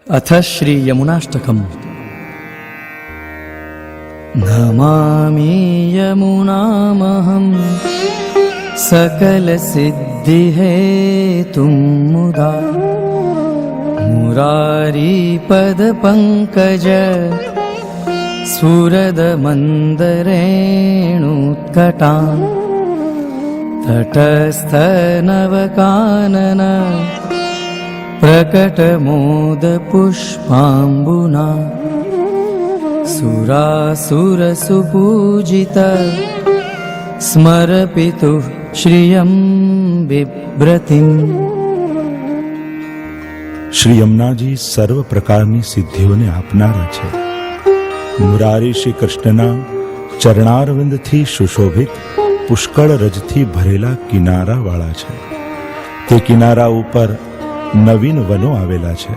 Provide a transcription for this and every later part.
अथ श्री यमुनाष्टकम्। नमामि यमुनामहं सकलसिद्धिहेतुं मुदा मुरारीपदपङ्कज स्फुरदमन्दरेणुत्कटान् तटस्थनवकानन प्रकटमोदपुष्पाम्बुना सुरासुरसुपूजित स्मरपितुः श्रियं बिभ्रतिम्। શ્રી યમુનાજી સર્વ પ્રકારની સિદ્ધિઓને આપનારા છે. મુરારી શ્રી કૃષ્ણના ચરણારવિંદથી સુશોભિત પુષ્કળ રજથી ભરેલા કિનારાવાળા છે. તે કિનારા ઉપર નવીન વનો આવેલા છે.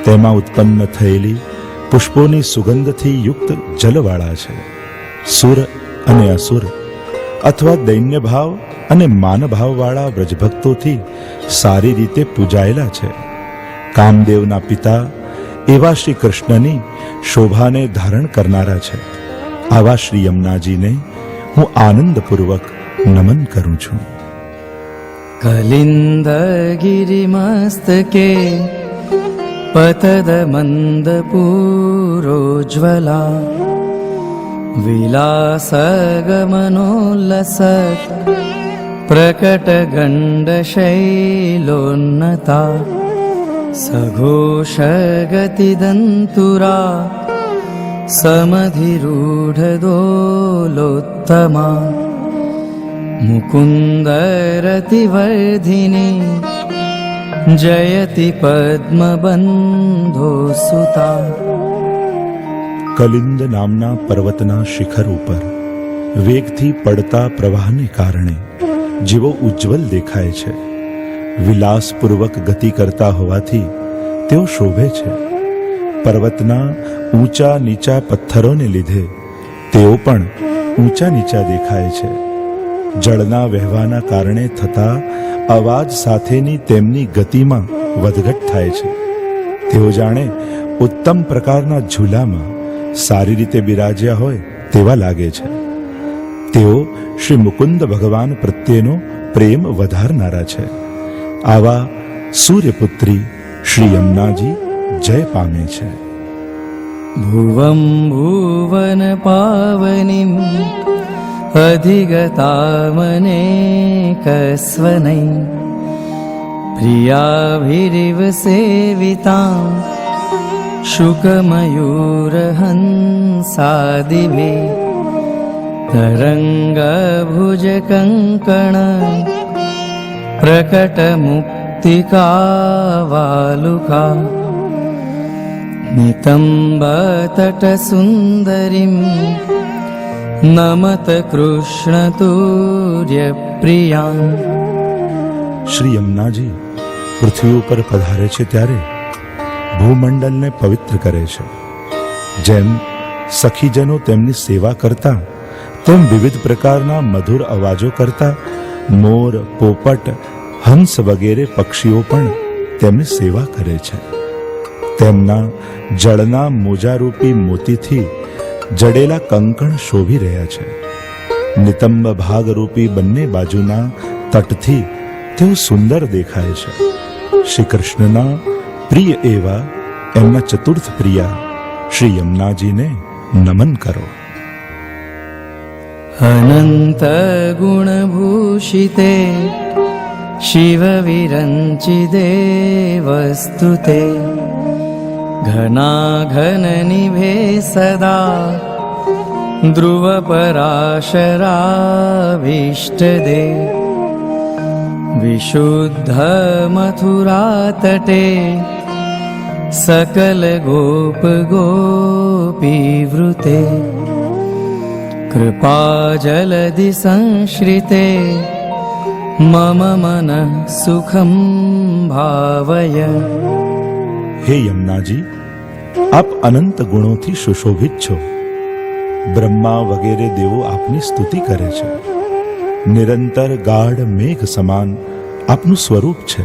તેમાં ઉત્પન્ન થયેલી પુષ્પોની સુગંધથી યુક્ત જલવાળા છે. સુર અને અસુર અથવા દૈન્ય ભાવ અને માનભાવવાળા વ્રજભક્તોથી સારી રીતે પૂજાયેલા છે. કામદેવના પિતા એવા શ્રી કૃષ્ણની શોભાને ધારણ કરનારા છે. આવા શ્રી યમુનાજીને હું આનંદપૂર્વક નમન કરું છું. कलिन्दगिरिमस्तके पतदमन्दपूरोज्ज्वला विलासगमनोल्लस प्रकटगण्डशैलोन्नता सघोषगतिदन्तुरा समधिरूढदोलोत्तमा मुकुन्दरतिवर्धिनी जयति पद्मबन्धोसुता. કલિંદ નામના પર્વતના શિખર ઉપર વેગથી પડતા પ્રવાહને કારણે જેવો ઉજ્જવલ દેખાય છે. વિલાસપૂર્વક ગતિ કરતા હોવાથી તેઓ શોભે છે. પર્વતના ઊંચા નીચા પથ્થરોને લીધે તેઓ પણ ઊંચા નીચા દેખાય છે. જળના વહેવાના કારણે થતા અવાજ સાથેની તેમની ગતિમાં વધઘટ થાય છે. તેઓ જાણે ઉત્તમ પ્રકારના ઝૂલામાં સારી રીતે બિરાજ્યા હોય તેવા લાગે છે. તેઓ શ્રી મુકુંદ ભગવાન પ્રત્યેનો પ્રેમ વધારનારા છે. આવા સૂર્યપુત્રી શ્રી યમુનાજી જય પામે છે. भुवं भुवन पावनीं अधिगतामनेकस्वनै प्रियाभिरिव सेवितां शुकमयूरहंसादिभि तरङ्गभुजकङ्कण प्रकटमुक्तिकावालुका नितम्बतटसुन्दरीं नमत कृष्णतुर्यप्रियां. શ્રી યમુનાજી પૃથ્વી ઉપર પધારે છે ત્યારે ભૂમંડળને પવિત્ર કરે છે. જેમ સખીજનો તેમની સેવા કરતા તેમ વિવિધ પ્રકારના મધુર અવાજો કરતા મોર, પોપટ, હંસ વગેરે પક્ષીઓ પણ તેમની સેવા કરે છે. તેમના જળના મોજારૂપી મોતીથી જડેલા કંકણ શોભી રહ્યા છે. નિતંબ ભાગરૂપી બંને બાજુના તટથી તેઓ સુંદર દેખાય છે. શ્રી કૃષ્ણના પ્રિય એવા એમના ચતુર્થ પ્રિયા શ્રી યમુનાજીને નમન કરો. अनन्त गुणभूषिते शिव विरञ्चिते वस्तुते घनाघननिभे सदा ध्रुवपराशराभीष्टदे विशुद्ध मथुरातटे सकल गोप गोपीवृते कृपा जलधि संश्रिते मम मन सुखम भावय. હે યમુનાજી, આપ અનંત ગુણોથી સુશોભિત છો. બ્રહ્મા વગેરે દેવો આપની સ્તુતિ કરે છે. નિરંતર ગાઢ મેઘ સમાન આપનું સ્વરૂપ છે.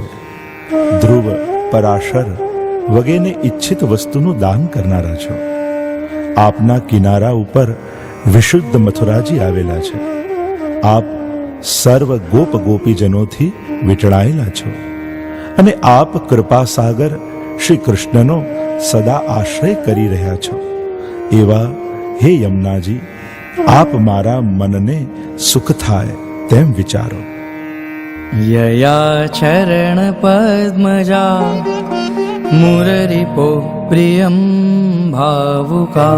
ધ્રુવ, પરાશર વગેરે ઈચ્છિત વસ્તુનું દાન કરનારા છો. આપના કિનારા ઉપર વિશુદ્ધ મથુરાજી આવેલા છે. આપ સર્વ ગોપ ગોપીજનોથી વીંટળાયેલા છો અને આપ કૃપાસાગર શ્રી કૃષ્ણનો સદા આશ્રય કરી રહ્યા છો. એવા હે યમુનાજી, આપ મારા મનને સુખ થાય તેમ વિચારો. यया चरण पद्मजा मुररिपो प्रियं भावुका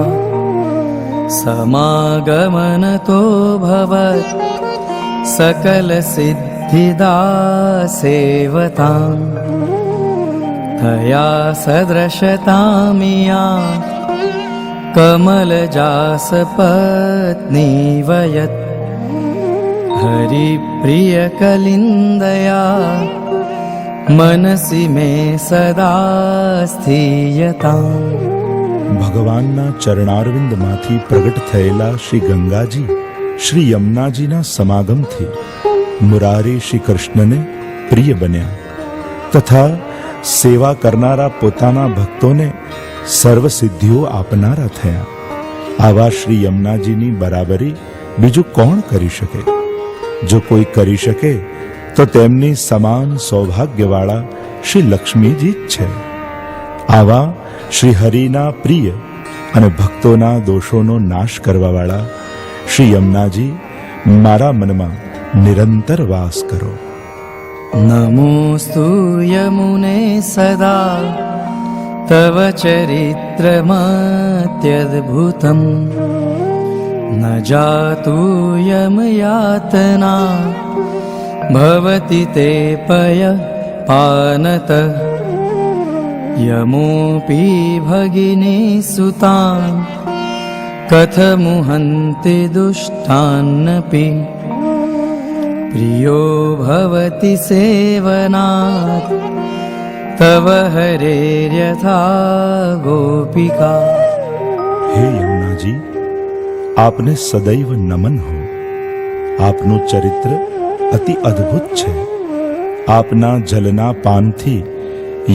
समागमनतो भवत् सकल सिद्धिदा सेवतां तया सदृशतामिया कमलजासपत्नी वयत् हरिप्रियकलिन्दया मनसि मे सदा સ્થિયતા. ભગવાનના ચરણારવિંદમાંથી પ્રગટ થયેલા શ્રી ગંગાજી શ્રી યમુનાજીના સમાગમથી મુરારી શ્રી કૃષ્ણને પ્રિય બન્યા તથા સેવા કરનારા પોતાના ભક્તોને સર્વ સિદ્ધિઓ આપનારા થયા. આવા શ્રી યમુનાજીની બરાબરી બીજું કોણ કરી શકે? જો કોઈ કરી શકે તો તેમની સમાન સૌભાગ્યવાળા શ્રી લક્ષ્મીજી જ છે. આવા શ્રી હરિના પ્રિય અને ભક્તોના દોષોનો નાશ કરવાવાળા શ્રી યમુનાજી મારા મનમાં નિરંતર વાસ કરો. નમોસ્તુ યમુને સદા તવ ચરિત્રમત્યદ્ભુતમ ન જાતુ યમયાતના ભવતિ તે પય પાનત યમોપી ભગિની સુતાન કથમુહન્તિ દુષ્ટાન્નપી પ્રિયો ભવતિ સેવનાત તવ હરેર્યથા ગોપિકા. હે યમુનાજી, આપને સદૈવ નમન હો. આપનું ચરિત્ર અતિ અદ્ભુત છે. આપના જલના પાનથી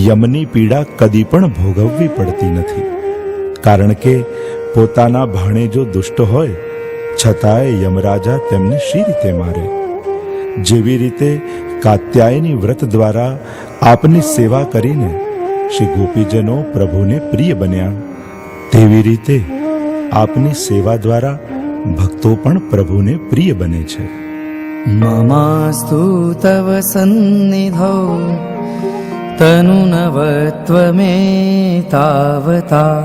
યમની પીડા કદી પણ ભોગવવી પડતી નથી, કારણ કે પોતાના ભાણેજો દુષ્ટ હોય છતાંય યમરાજા તેમને શી રીતે મારે? જેવી રીતે કાત્યાયની વ્રત દ્વારા આપની સેવા કરીને શ્રી ગોપીજનો પ્રભુને પ્રિય બન્યા, તેવી રીતે આપની સેવા દ્વારા ભક્તો પણ પ્રભુને પ્રિય બને છે. મમાસ્તુ તવ સન્નિધૌ તનુનવત્વમેતાવતા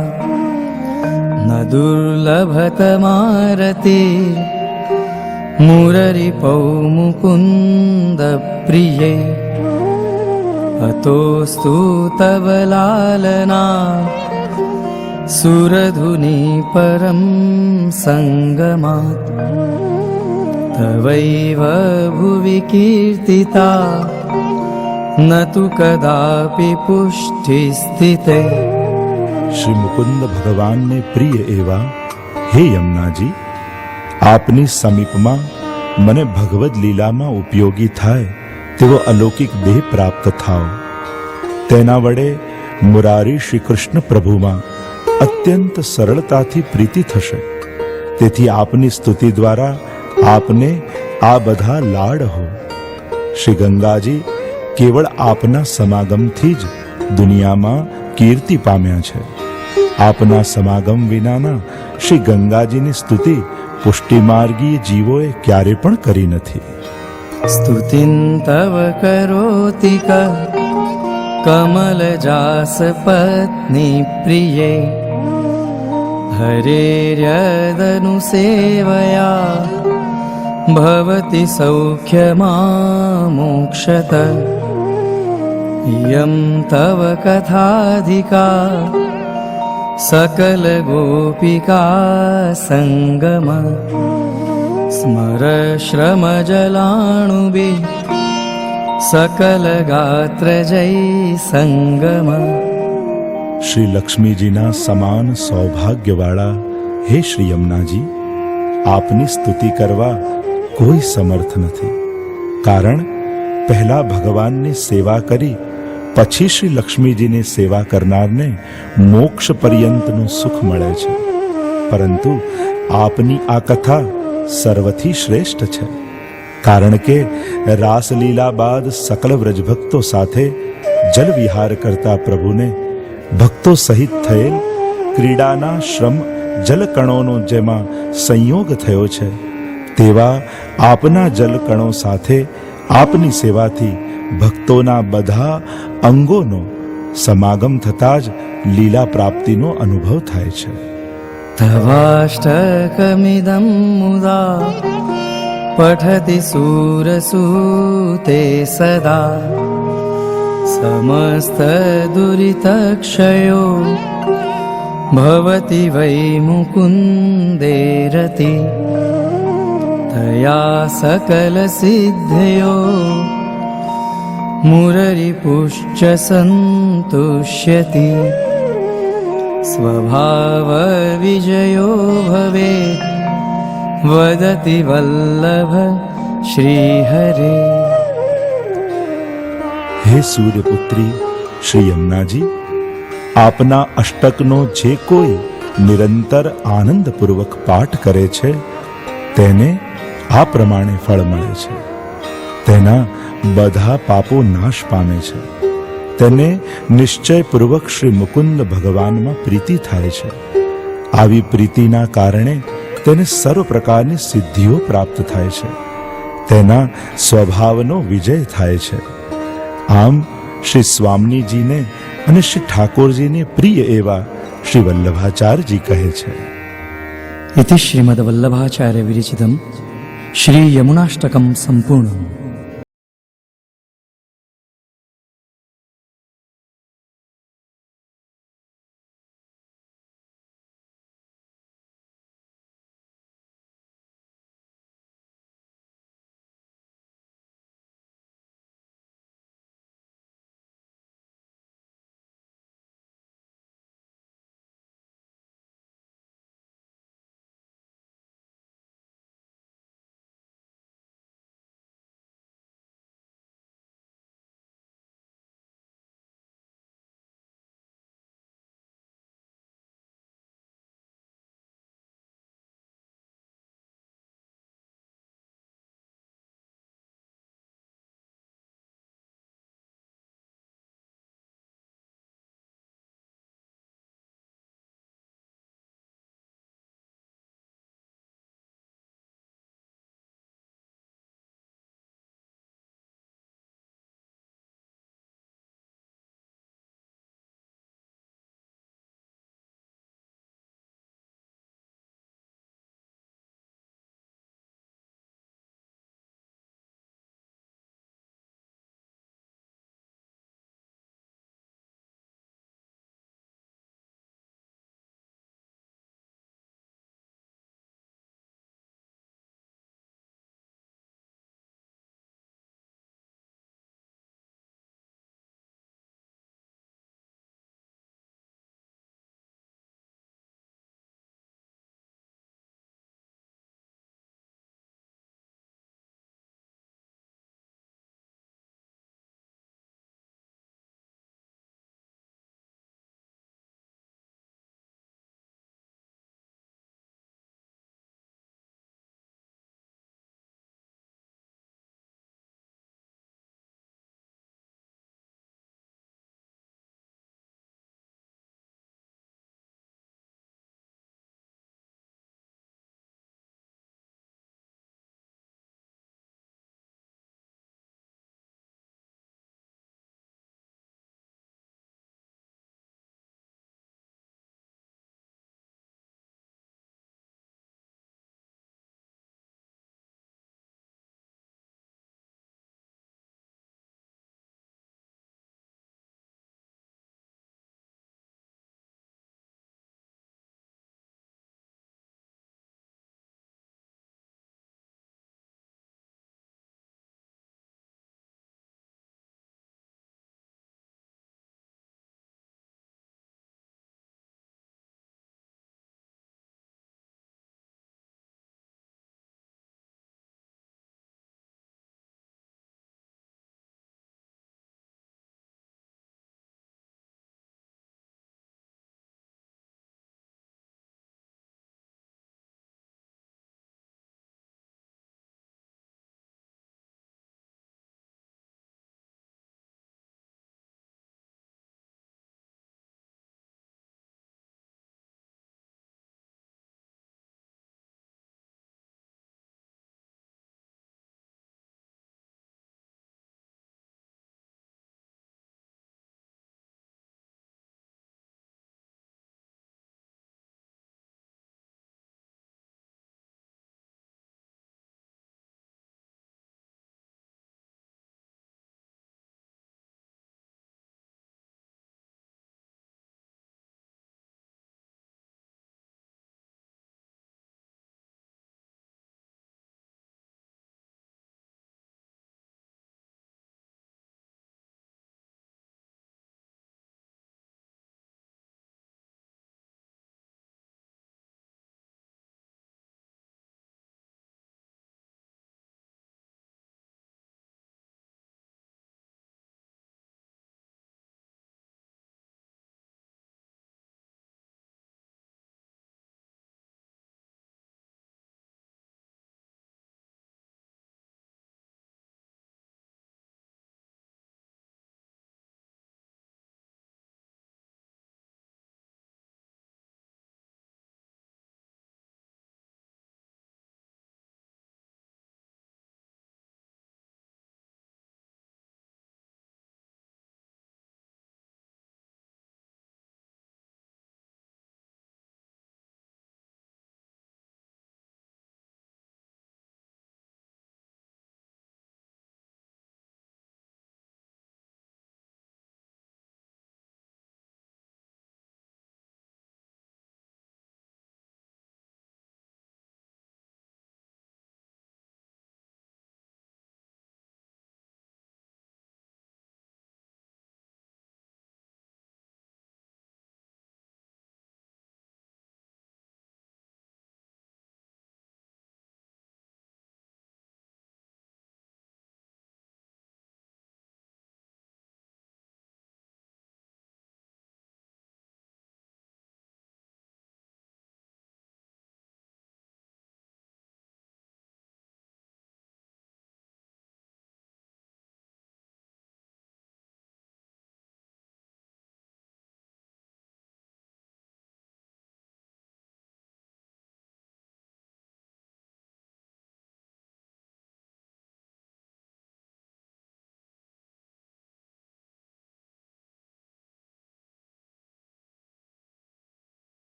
ન દુર્લભતમારતિ મુરરિપૌ મુકુન્દ પ્રિયે અતોસ્તુ તવ લાલના સુરધુની પરમ સંગમાત તવૈવ ભુવિ કીર્તિતા ન તુ કદાપી પુષ્ટિ સ્થિતે. શ્રી મુકુંદ ભગવાનને પ્રિય એવા હે યમુનાજી, આપની સમીપમાં મને ભગવદ લીલામાં ઉપયોગી થાય તેવો અલૌકિક દેહ પ્રાપ્ત થાઓ. તેના વડે મુરારી શ્રી કૃષ્ણ પ્રભુમાં અત્યંત સરળતાથી પ્રીતિ થશે. તેથી આપની સ્તુતિ દ્વારા આપને આ બધા લાડ હો. શ્રી ગંગાજી કેવળ આપના સમાગમથી જ દુનિયામાં કીર્તિ પામ્યા છે. આપના સમાગમ વિનાના શ્રી ગંગાજીની સ્તુતિ પુષ્ટિમાર્ગીય જીવોએ ક્યારે પણ કરી નથી. સ્તુતિં તવ કરોતિ કમલજાસપત્ની પ્રિયે હરેર્યદનુસેવયા ભવતિ સૌખ્યમામોક્ષત. યં તવ કથાધિકા સકલ ગોપિકા સંગમ સ્મર શ્રમ જલાણુબી સકલ ગાત્ર જય સંગમ. શ્રી લક્ષ્મીજીના સમાન સૌભાગ્યવાળા હે શ્રી યમુનાજી, આપની સ્તુતિ કરવા કોઈ સમર્થ નથી, કારણ પહેલા ભગવાનની સેવા કરી પછી શ્રી લક્ષ્મીજીની સેવા કરનારને મોક્ષ પર્યંતનું સુખ મળે છે. પરંતુ આપની આ કથા સર્વથી શ્રેષ્ઠ છે, કારણ કે રાસલીલા બાદ સકલ વ્રજભક્તો સાથે જલવિહાર કરતા પ્રભુને ભક્તો સહિત થયેલ ક્રીડાના શ્રમ જલકણોનો જેમાં સંયોગ થયો છે, તેવા આપના જલકણો સાથે આપની સેવાથી ભક્તોના બધા અંગોનો સમાગમ થતા જ લીલા પ્રાપ્તિનો અનુભવ થાય છે. તવાષ્ટકમિદં મુદા પઠતિ સુરસૂતે સદા સમસ્ત દુરિતક્ષયો ભવતિ વૈ મુકુંદે રતિ તયા સકલ સિદ્ધયો મુરરિપુશ્ચ સંતુષ્યતિ સ્વભાવ વિજયો ભવેત વદતિ વલ્લભ શ્રીહરે. હે સૂર્યપુત્રી શ્રી યમુનાજી, આપના અષ્ટકનો જે કોઈ નિરંતર આનંદપૂર્વક પાઠ કરે છે તેને આ પ્રમાણે ફળ મળે છે. તેના બધા પાપો નાશ પામે છે. તેને નિશ્ચયપૂર્વક શ્રી મુકુંદ ભગવાનમાં પ્રીતિ થાય છે. આવી પ્રીતિના કારણે તેને સર્વ પ્રકારની સિદ્ધિઓ પ્રાપ્ત થાય છે. તેના સ્વભાવનો વિજય થાય છે. આમ શ્રી સ્વામીજીને અને શ્રી ઠાકોરજીને પ્રિય એવા શ્રી વલ્લભાચાર્યજી કહે છે. ઇતિ શ્રીમદ વલ્લભાચાર્ય વિરચિતમ શ્રી યમુનાષ્ટકમ સંપૂર્ણમ.